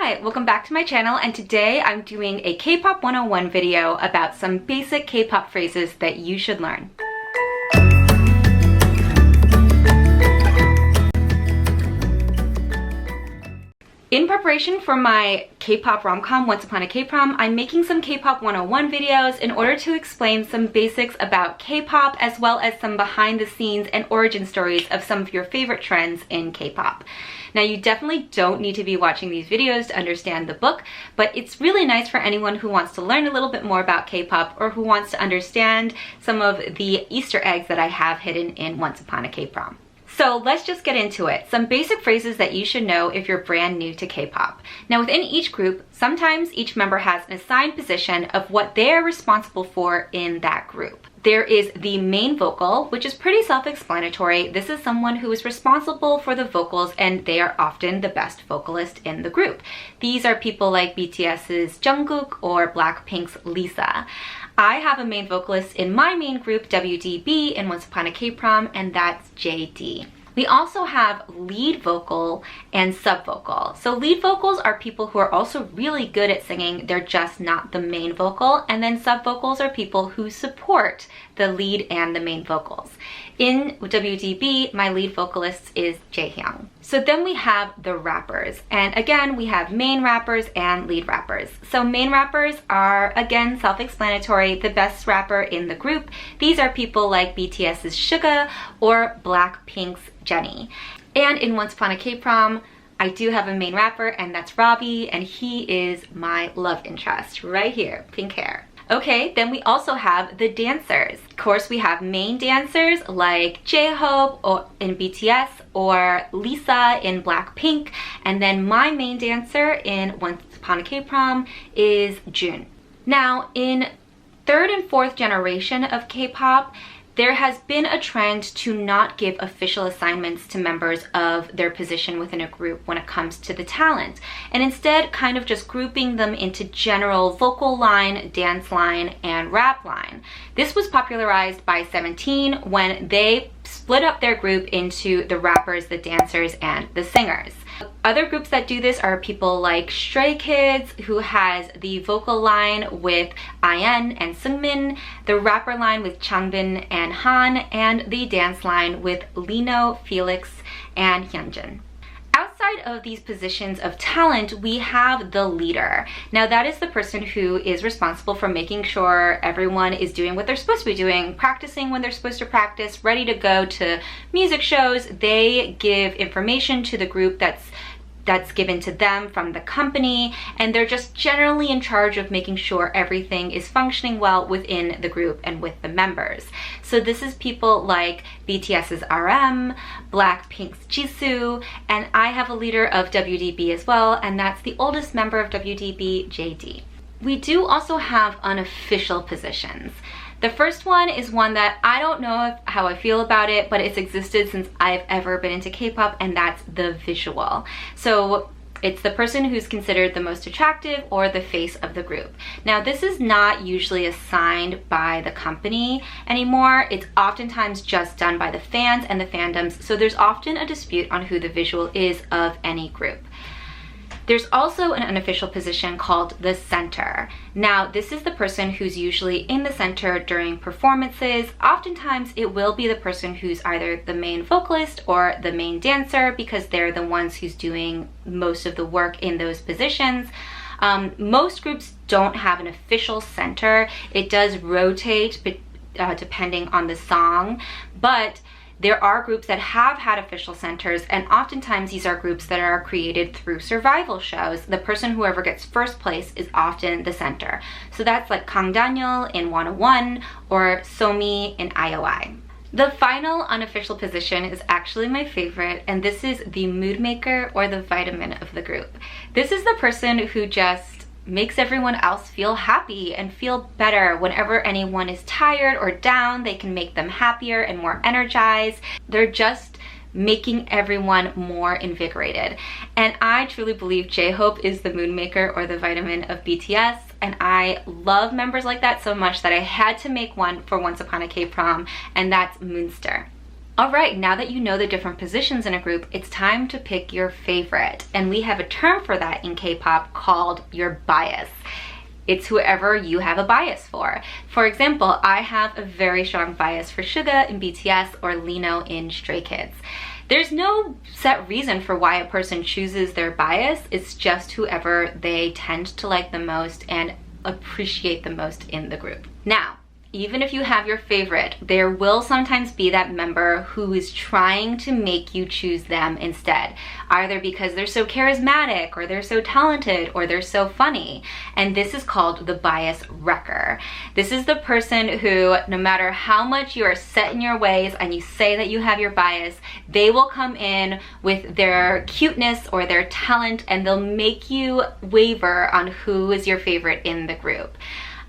Hi, welcome back to my channel, and today I'm doing a K-pop 101 video about some basic K-pop phrases that you should learn. In preparation for my K-pop rom-com Once Upon a K-Prom, I'm making some K-pop 101 videos in order to explain some basics about K-pop as well as some behind the scenes and origin stories of some of your favorite trends in K-pop. Now, you definitely don't need to be watching these videos to understand the book, but it's really nice for anyone who wants to learn a little bit more about K-pop or who wants to understand some of the Easter eggs that I have hidden in Once Upon a K-Prom. So let's just get into it. Some basic phrases that you should know if you're brand new to K-pop. Now, within each group, sometimes each member has an assigned position of what they're responsible for in that group. There is the main vocal, which is pretty self-explanatory. This is someone who is responsible for the vocals, and they are often the best vocalist in the group. These are people like BTS's Jungkook or Blackpink's Lisa. I have a main vocalist in my main group, WDB, in Once Upon a K-Prom, and that's JD. We also have lead vocal and sub vocal. So lead vocals are people who are also really good at singing, they're just not the main vocal. And then sub vocals are people who support the lead and the main vocals. In WDB, my lead vocalist is Jaehyung. So then we have the rappers. And again, we have main rappers and lead rappers. So main rappers are, again, self-explanatory, the best rapper in the group. These are people like BTS's Suga or Blackpink's Jennie. And in Once Upon a K-Prom, I do have a main rapper, and that's Robbie, and he is my love interest right here, pink hair. Okay, then we also have the dancers. Of course, we have main dancers like J-Hope or in BTS or Lisa in Blackpink, and then my main dancer in Once Upon a K-Prom is Jun. Now, in third and fourth generation of K-pop, there has been a trend to not give official assignments to members of their position within a group when it comes to the talent, and instead kind of just grouping them into general vocal line, dance line, and rap line. This was popularized by 17 when they split up their group into the rappers, the dancers, and the singers. Other groups that do this are people like Stray Kids, who has the vocal line with IN and Seungmin, the rapper line with Changbin and Han, and the dance line with Lino, Felix, and Hyunjin. Outside of these positions of talent, we have the leader. Now, that is the person who is responsible for making sure everyone is doing what they're supposed to be doing, practicing when they're supposed to practice, ready to go to music shows. They give information to the group that's given to them from the company, and they're just generally in charge of making sure everything is functioning well within the group and with the members. So this is people like BTS's RM, Blackpink's Jisoo, and I have a leader of WDB as well, and that's the oldest member of WDB, JD. We do also have unofficial positions. The first one is one that I don't know how I feel about it, but it's existed since I've ever been into K-pop, and that's the visual. So it's the person who's considered the most attractive or the face of the group. Now, this is not usually assigned by the company anymore. It's oftentimes just done by the fans and the fandoms, so there's often a dispute on who the visual is of any group. There's also an unofficial position called the center. Now, this is the person who's usually in the center during performances. Oftentimes, it will be the person who's either the main vocalist or the main dancer, because they're the ones who's doing most of the work in those positions. Most groups don't have an official center. It does rotate depending on the song, but there are groups that have had official centers, and oftentimes these are groups that are created through survival shows. The person whoever gets first place is often the center. So that's like Kang Daniel in 101 or Somi in IOI. The final unofficial position is actually my favorite, and this is the mood maker or the vitamin of the group. This is the person who just makes everyone else feel happy and feel better. Whenever anyone is tired or down, they can make them happier and more energized. They're just making everyone more invigorated. And I truly believe J-Hope is the mood maker or the vitamin of BTS, and I love members like that so much that I had to make one for Once Upon a K-Prom, and that's Moonster. Alright, now that you know the different positions in a group, it's time to pick your favorite. And we have a term for that in K-pop called your bias. It's whoever you have a bias for. For example, I have a very strong bias for Suga in BTS or Lino in Stray Kids. There's no set reason for why a person chooses their bias. It's just whoever they tend to like the most and appreciate the most in the group. Now, even if you have your favorite, there will sometimes be that member who is trying to make you choose them instead, either because they're so charismatic or they're so talented or they're so funny. And this is called the bias wrecker. This is the person who, no matter how much you are set in your ways and you say that you have your bias, they will come in with their cuteness or their talent and they'll make you waver on who is your favorite in the group.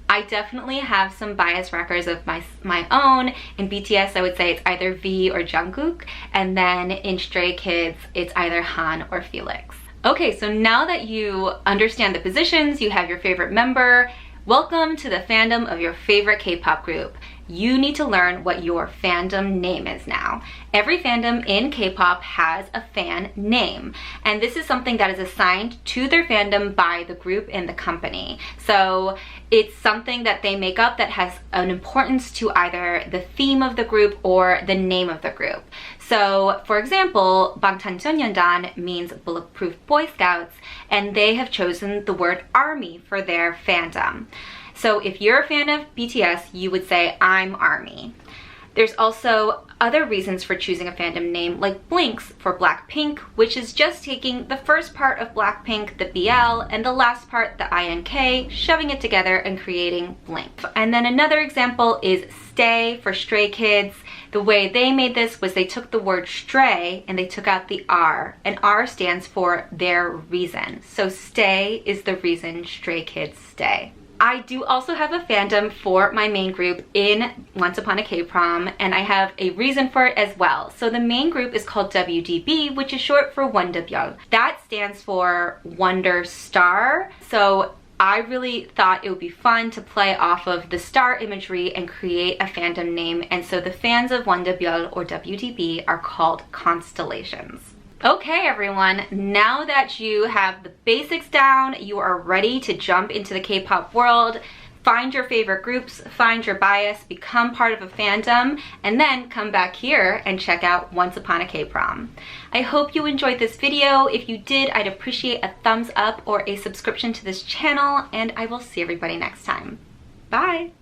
I definitely have some bias wreckers of my own. In BTS, I would say it's either V or Jungkook, and then in Stray Kids, it's either Han or Felix. Okay, so now that you understand the positions, you have your favorite member, welcome to the fandom of your favorite K-pop group. You need to learn what your fandom name is now. Every fandom in K-pop has a fan name, and this is something that is assigned to their fandom by the group and the company. So it's something that they make up that has an importance to either the theme of the group or the name of the group. So, for example, 방탄소년단 means Bulletproof Boy Scouts, and they have chosen the word ARMY for their fandom. So if you're a fan of BTS, you would say, I'm ARMY. There's also other reasons for choosing a fandom name, like Blinks for Blackpink, which is just taking the first part of Blackpink, the BL, and the last part, the INK, shoving it together and creating Blink. And then another example is Stay for Stray Kids. The way they made this was they took the word stray and they took out the R, and R stands for their reason. So Stay is the reason Stray Kids stay. I do also have a fandom for my main group in Once Upon a K-Prom, and I have a reason for it as well. So the main group is called WDB, which is short for Wonderbyeol. That stands for Wonder Star. So I really thought it would be fun to play off of the star imagery and create a fandom name, and so the fans of Wonderbyeol or WDB are called Constellations. Okay everyone, now that you have the basics down, you are ready to jump into the K-pop world, find your favorite groups, find your bias, become part of a fandom, and then come back here and check out Once Upon a K-Prom. I hope you enjoyed this video. If you did, I'd appreciate a thumbs up or a subscription to this channel, and I will see everybody next time. Bye!